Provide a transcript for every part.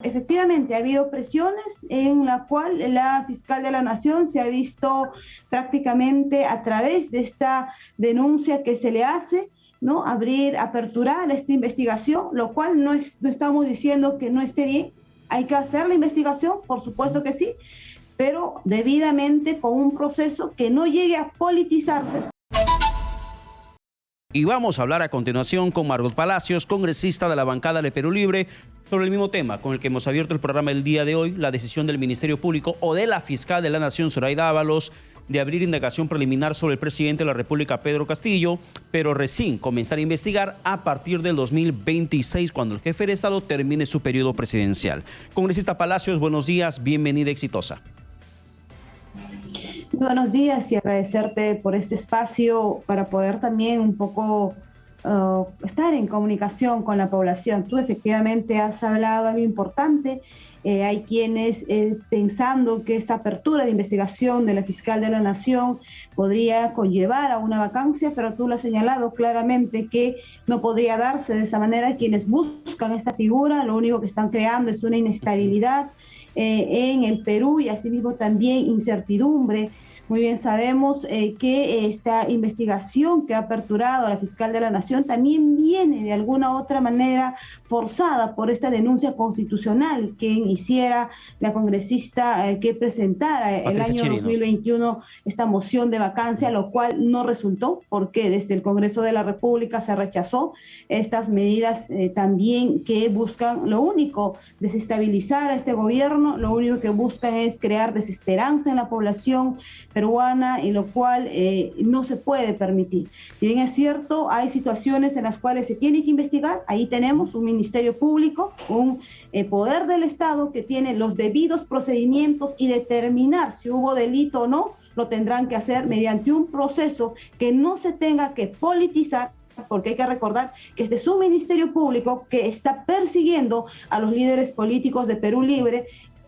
Efectivamente, ha habido presiones en la cual la fiscal de la Nación se ha visto prácticamente a través de esta denuncia que se le hace, ¿no? Aperturar esta investigación, lo cual no estamos diciendo que no esté bien. Hay que hacer la investigación, por supuesto que sí, pero debidamente con un proceso que no llegue a politizarse. Y vamos a hablar a continuación con Margot Palacios, congresista de la bancada de Perú Libre, sobre el mismo tema con el que hemos abierto el programa el día de hoy, la decisión del Ministerio Público o de la fiscal de la Nación, Zoraida Ábalos, de abrir indagación preliminar sobre el presidente de la República, Pedro Castillo, pero recién comenzar a investigar a partir del 2026, cuando el jefe de Estado termine su periodo presidencial. Congresista Palacios, buenos días, bienvenida, exitosa. Buenos días y agradecerte por este espacio para poder también un poco estar en comunicación con la población. Tú efectivamente has hablado algo importante. Hay quienes pensando que esta apertura de investigación de la fiscal de la Nación podría conllevar a una vacancia, pero tú lo has señalado claramente que no podría darse de esa manera. Quienes buscan esta figura, lo único que están creando es una inestabilidad en el Perú y asimismo también incertidumbre. Muy bien sabemos que esta investigación que ha aperturado la fiscal de la Nación también viene de alguna otra manera forzada por esta denuncia constitucional que hiciera la congresista que presentara el año 2021 esta moción de vacancia, lo cual no resultó porque desde el Congreso de la República se rechazó estas medidas también que buscan lo único, desestabilizar a este gobierno, lo único que buscan es crear desesperanza en la población peruana, y lo cual no se puede permitir. Si bien es cierto, hay situaciones en las cuales se tiene que investigar, ahí tenemos un Ministerio Público, un poder del Estado que tiene los debidos procedimientos y determinar si hubo delito o no, lo tendrán que hacer mediante un proceso que no se tenga que politizar, porque hay que recordar que este es un Ministerio Público que está persiguiendo a los líderes políticos de Perú Libre,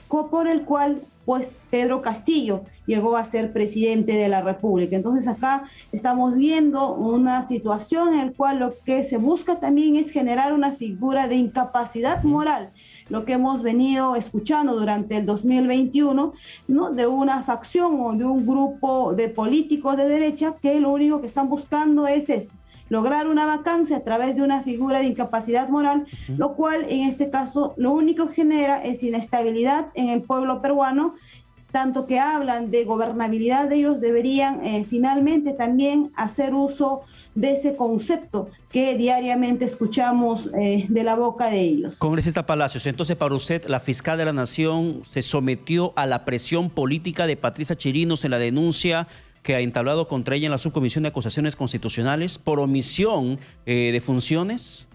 por el cual pues Pedro Castillo llegó a ser presidente de la República. Entonces acá estamos viendo una situación en la cual lo que se busca también es generar una figura de incapacidad moral, lo que hemos venido escuchando durante el 2021, ¿no? De una facción o de un grupo de políticos de derecha que lo único que están buscando es eso, lograr una vacancia a través de una figura de incapacidad moral, lo cual en este caso lo único que genera es inestabilidad en el pueblo peruano, tanto que hablan de gobernabilidad de ellos, deberían finalmente también hacer uso de ese concepto que diariamente escuchamos de la boca de ellos. Congresista Palacios, entonces para usted la fiscal de la Nación se sometió a la presión política de Patricia Chirinos en la denuncia que ha entablado contra ella en la Subcomisión de Acusaciones Constitucionales por omisión de funciones.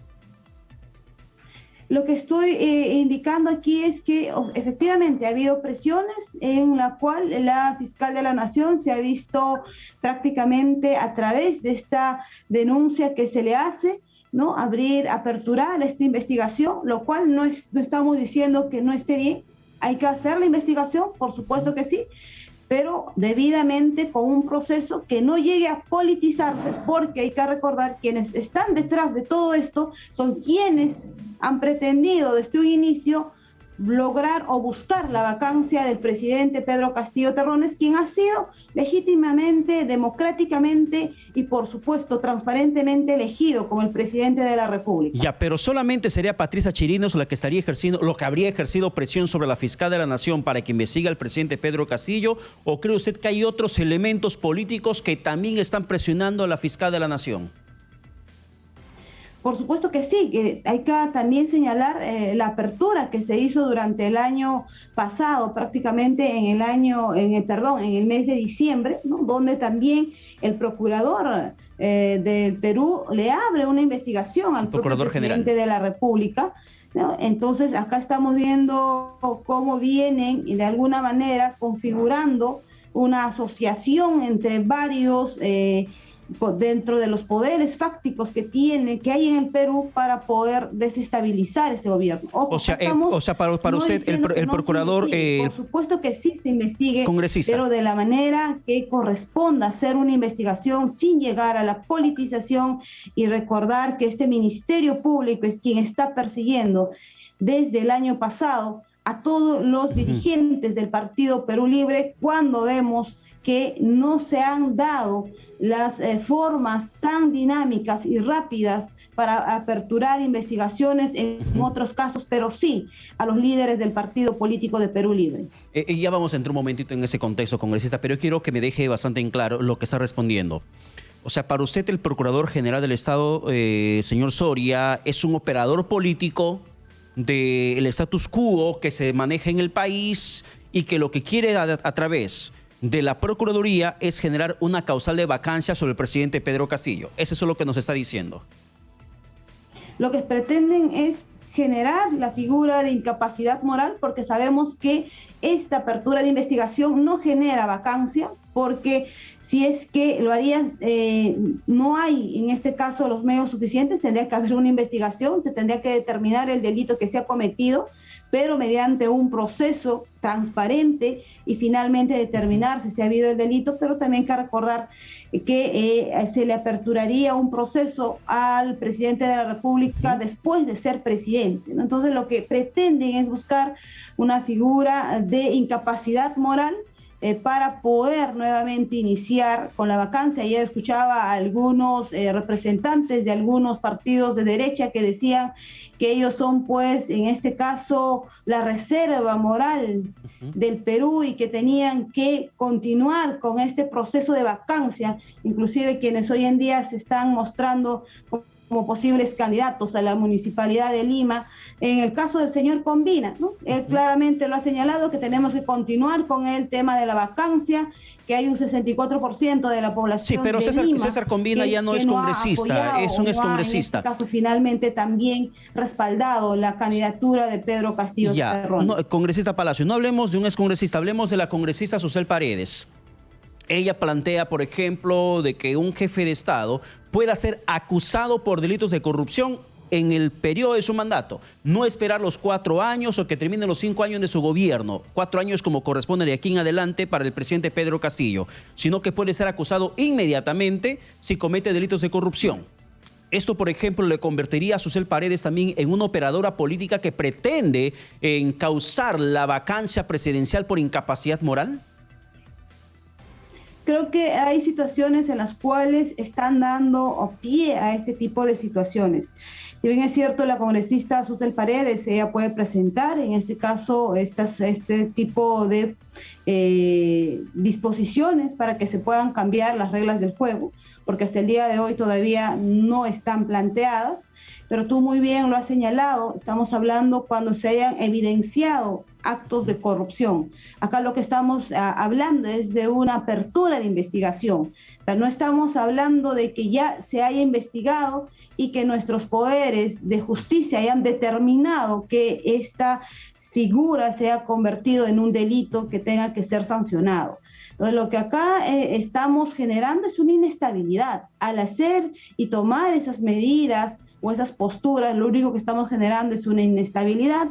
Lo que estoy indicando aquí es que efectivamente ha habido presiones en la cual la fiscal de la Nación se ha visto prácticamente a través de esta denuncia que se le hace, ¿no? Aperturar esta investigación, lo cual no estamos diciendo que no esté bien. Hay que hacer la investigación, por supuesto que sí, pero debidamente con un proceso que no llegue a politizarse, porque hay que recordar quienes están detrás de todo esto son quienes han pretendido desde un inicio lograr o buscar la vacancia del presidente Pedro Castillo Terrones, quien ha sido legítimamente, democráticamente y por supuesto transparentemente elegido como el presidente de la República. Ya, pero solamente sería Patricia Chirinos la que estaría ejerciendo, lo que habría ejercido presión sobre la fiscal de la Nación para que investigue al presidente Pedro Castillo, ¿o cree usted que hay otros elementos políticos que también están presionando a la fiscal de la Nación? Por supuesto que sí, que hay que también señalar la apertura que se hizo durante el año pasado, prácticamente en el mes de diciembre, ¿no? Donde también el procurador del Perú le abre una investigación al propio presidente de la República, ¿no? Entonces acá estamos viendo cómo vienen y de alguna manera configurando una asociación entre varios dentro de los poderes fácticos que hay en el Perú para poder desestabilizar este gobierno. Ojo, O sea, para no usted, diciendo que el no se procurador... investigue. Por supuesto que sí se investigue, congresista. pero de la manera que corresponda, hacer una investigación sin llegar a la politización, y recordar que este Ministerio Público es quien está persiguiendo desde el año pasado a todos los dirigentes del Partido Perú Libre, cuando vemos que no se han dado las formas tan dinámicas y rápidas para aperturar investigaciones en otros casos, pero sí a los líderes del partido político de Perú Libre. Ya vamos a entrar un momentito en ese contexto, congresista, pero yo quiero que me deje bastante en claro lo que está respondiendo. O sea, para usted el Procurador General del Estado, señor Soria, es un operador político del status quo que se maneja en el país y que lo que quiere a través de la Procuraduría es generar una causal de vacancia sobre el presidente Pedro Castillo. Eso es lo que nos está diciendo. Lo que pretenden es generar la figura de incapacidad moral, porque sabemos que esta apertura de investigación no genera vacancia, porque si es que lo harías, no hay en este caso los medios suficientes, tendría que haber una investigación, se tendría que determinar el delito que se ha cometido, pero mediante un proceso transparente y finalmente determinarse si ha habido el delito, pero también hay que recordar que se le aperturaría un proceso al presidente de la República después de ser presidente, ¿no? Entonces lo que pretenden es buscar una figura de incapacidad moral para poder nuevamente iniciar con la vacancia. Ayer escuchaba a algunos representantes de algunos partidos de derecha que decían que ellos son, pues, en este caso, la reserva moral del Perú y que tenían que continuar con este proceso de vacancia, inclusive quienes hoy en día se están mostrando como posibles candidatos a la Municipalidad de Lima. En el caso del señor Combina, ¿no? Él claramente lo ha señalado, que tenemos que continuar con el tema de la vacancia, que hay un 64% de la población. Sí, pero de Lima César Combina ya no es congresista, es un excongresista. En este caso, finalmente también respaldado la candidatura de Pedro Castillo Terrones. No, congresista Palacio, no hablemos de un excongresista, hablemos de la congresista Susel Paredes. Ella plantea, por ejemplo, de que un jefe de Estado pueda ser acusado por delitos de corrupción en el periodo de su mandato. No esperar los 4 años o que terminen los 5 años de su gobierno. 4 años como corresponde de aquí en adelante para el presidente Pedro Castillo, sino que puede ser acusado inmediatamente si comete delitos de corrupción. Esto, por ejemplo, le convertiría a Susel Paredes también en una operadora política que pretende encauzar la vacancia presidencial por incapacidad moral. Creo que hay situaciones en las cuales están dando pie a este tipo de situaciones. Si bien es cierto, la congresista Susel Paredes, ella puede presentar en este caso este tipo de disposiciones para que se puedan cambiar las reglas del juego, porque hasta el día de hoy todavía no están planteadas, pero tú muy bien lo has señalado, estamos hablando cuando se hayan evidenciado actos de corrupción. Acá lo que estamos hablando es de una apertura de investigación. O sea, no estamos hablando de que ya se haya investigado y que nuestros poderes de justicia hayan determinado que esta figura se ha convertido en un delito que tenga que ser sancionado. Entonces, lo que acá estamos generando es una inestabilidad. Al hacer y tomar esas medidas o esas posturas, lo único que estamos generando es una inestabilidad.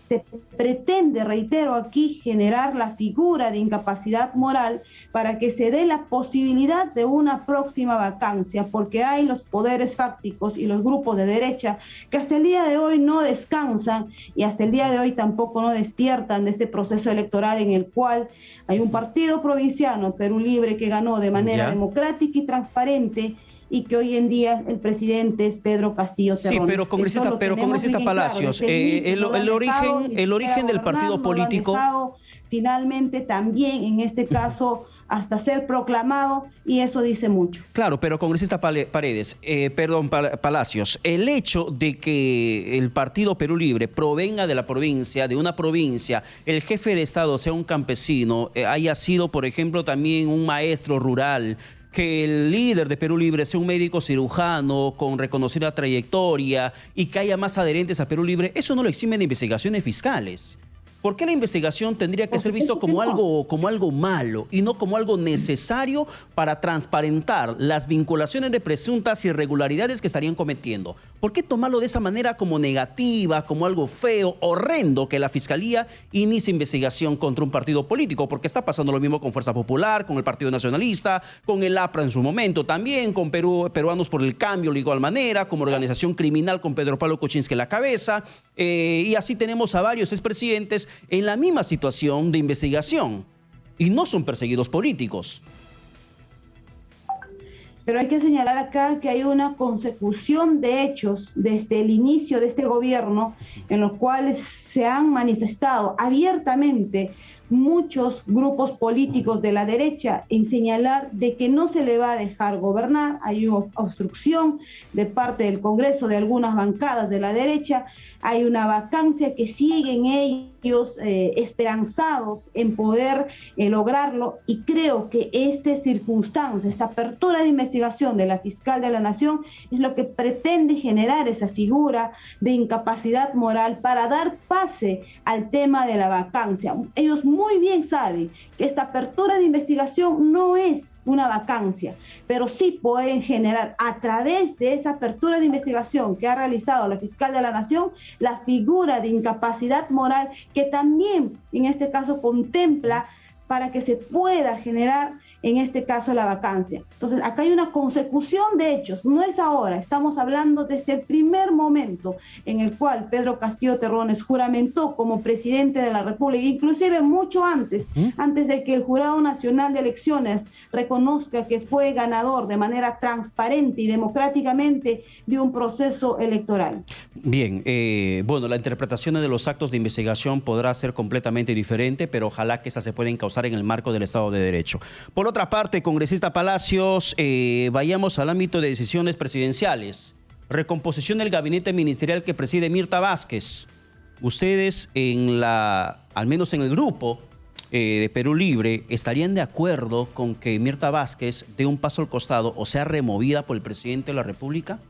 Se pretende, reitero aquí, generar la figura de incapacidad moral para que se dé la posibilidad de una próxima vacancia, porque hay los poderes fácticos y los grupos de derecha que hasta el día de hoy no descansan y hasta el día de hoy tampoco no despiertan de este proceso electoral en el cual hay un partido provinciano, Perú Libre, que ganó de manera democrática y transparente, y que hoy en día el presidente es Pedro Castillo Terrones. Sí, pero congresista Palacios, claro, el origen del partido político... Finalmente también, en este caso, hasta ser proclamado, y eso dice mucho. Claro, pero congresista Palacios, el hecho de que el partido Perú Libre provenga de la provincia, de una provincia, el jefe de Estado sea un campesino, haya sido, por ejemplo, también un maestro rural, que el líder de Perú Libre sea un médico cirujano con reconocida trayectoria y que haya más adherentes a Perú Libre, eso no lo exime de investigaciones fiscales. ¿Por qué la investigación tendría que ser visto como algo malo y no como algo necesario para transparentar las vinculaciones de presuntas irregularidades que estarían cometiendo? ¿Por qué tomarlo de esa manera como negativa, como algo feo, horrendo, que la Fiscalía inicie investigación contra un partido político? Porque está pasando lo mismo con Fuerza Popular, con el Partido Nacionalista, con el APRA en su momento también, con Peruanos por el Cambio de igual manera, como organización criminal con Pedro Pablo Kuczynski en la cabeza, y así tenemos a varios expresidentes en la misma situación de investigación y no son perseguidos políticos. Pero hay que señalar acá que hay una consecución de hechos desde el inicio de este gobierno en los cuales se han manifestado abiertamente muchos grupos políticos de la derecha en señalar de que no se le va a dejar gobernar. Hay obstrucción de parte del Congreso de algunas bancadas de la derecha, hay una vacancia que siguen ellos esperanzados en poder lograrlo, y creo que esta circunstancia, esta apertura de investigación de la fiscal de la Nación es lo que pretende generar esa figura de incapacidad moral para dar pase al tema de la vacancia. Ellos muy bien saben que esta apertura de investigación no es una vacancia, pero sí pueden generar a través de esa apertura de investigación que ha realizado la fiscal de la Nación la figura de incapacidad moral que también en este caso contempla para que se pueda generar en este caso la vacancia. Entonces acá hay una consecución de hechos, no es ahora, estamos hablando desde el primer momento en el cual Pedro Castillo Terrones juramentó como presidente de la República, inclusive mucho antes de que el Jurado Nacional de Elecciones reconozca que fue ganador de manera transparente y democráticamente de un proceso electoral. Bien, bueno, la interpretación de los actos de investigación podrá ser completamente diferente, pero ojalá que esta se pueda encauzar en el marco del Estado de Derecho. Por otra parte, congresista Palacios, vayamos al ámbito de decisiones presidenciales. Recomposición del gabinete ministerial que preside Mirta Vázquez. Ustedes, al menos en el grupo de Perú Libre, ¿estarían de acuerdo con que Mirta Vázquez dé un paso al costado o sea removida por el presidente de la República,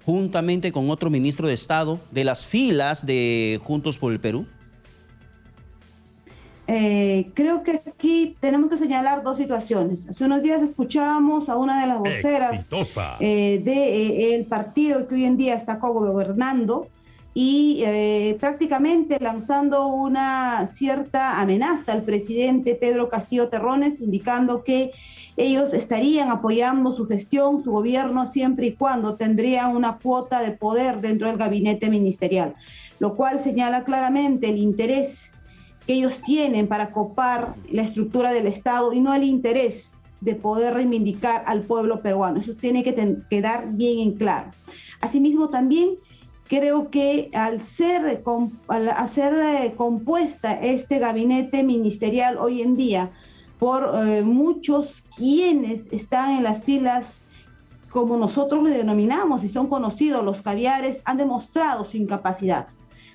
juntamente con otro ministro de Estado de las filas de Juntos por el Perú? Creo que aquí tenemos que señalar dos situaciones. Hace unos días escuchábamos a una de las voceras del partido que hoy en día está gobernando y prácticamente lanzando una cierta amenaza al presidente Pedro Castillo Terrones, indicando que ellos estarían apoyando su gestión, su gobierno, siempre y cuando tendrían una cuota de poder dentro del gabinete ministerial, lo cual señala claramente el interés que ellos tienen para copar la estructura del Estado y no el interés de poder reivindicar al pueblo peruano. Eso tiene que quedar bien en claro. Asimismo, también creo que al ser compuesta este gabinete ministerial hoy en día por muchos quienes están en las filas, como nosotros le denominamos y son conocidos los caviares, han demostrado su incapacidad.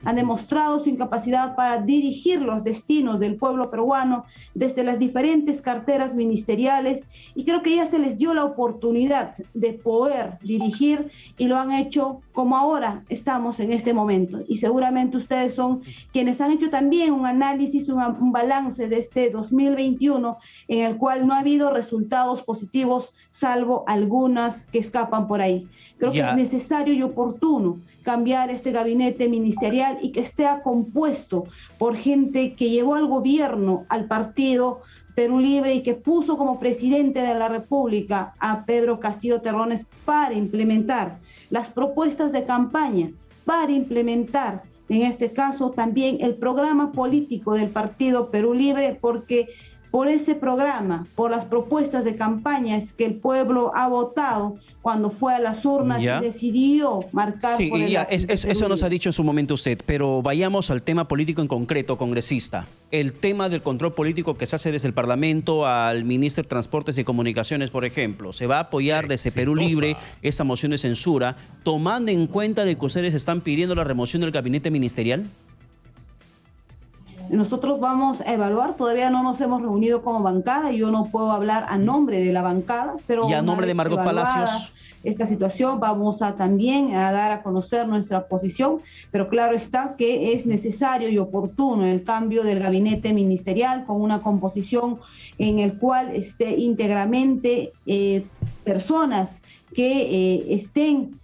Han demostrado su incapacidad para dirigir los destinos del pueblo peruano desde las diferentes carteras ministeriales, y creo que ya se les dio la oportunidad de poder dirigir y lo han hecho como ahora estamos en este momento. Y seguramente ustedes son quienes han hecho también un análisis, un balance de este 2021 en el cual no ha habido resultados positivos salvo algunas que escapan por ahí. Creo que es necesario y oportuno cambiar este gabinete ministerial y que esté compuesto por gente que llevó al gobierno al partido Perú Libre y que puso como presidente de la República a Pedro Castillo Terrones para implementar las propuestas de campaña, para implementar en este caso también el programa político del partido Perú Libre, porque por ese programa, por las propuestas de campaña es que el pueblo ha votado cuando fue a las urnas y decidió marcar por el eso nos ha dicho en su momento usted, pero vayamos al tema político en concreto, congresista. El tema del control político que se hace desde el Parlamento al ministro de Transportes y Comunicaciones, por ejemplo. ¿Se va a apoyar desde Perú Libre esa moción de censura, tomando en cuenta de que ustedes están pidiendo la remoción del gabinete ministerial? Nosotros vamos a evaluar, todavía no nos hemos reunido como bancada, yo no puedo hablar a nombre de la bancada, pero ¿y a nombre de Margot Palacios? esta situación, vamos a también a dar a conocer nuestra posición, pero claro está que es necesario y oportuno el cambio del gabinete ministerial con una composición en el cual esté íntegramente personas que estén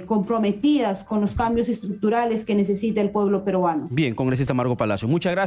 comprometidas con los cambios estructurales que necesita el pueblo peruano. Bien, congresista Margot Palacios, muchas gracias.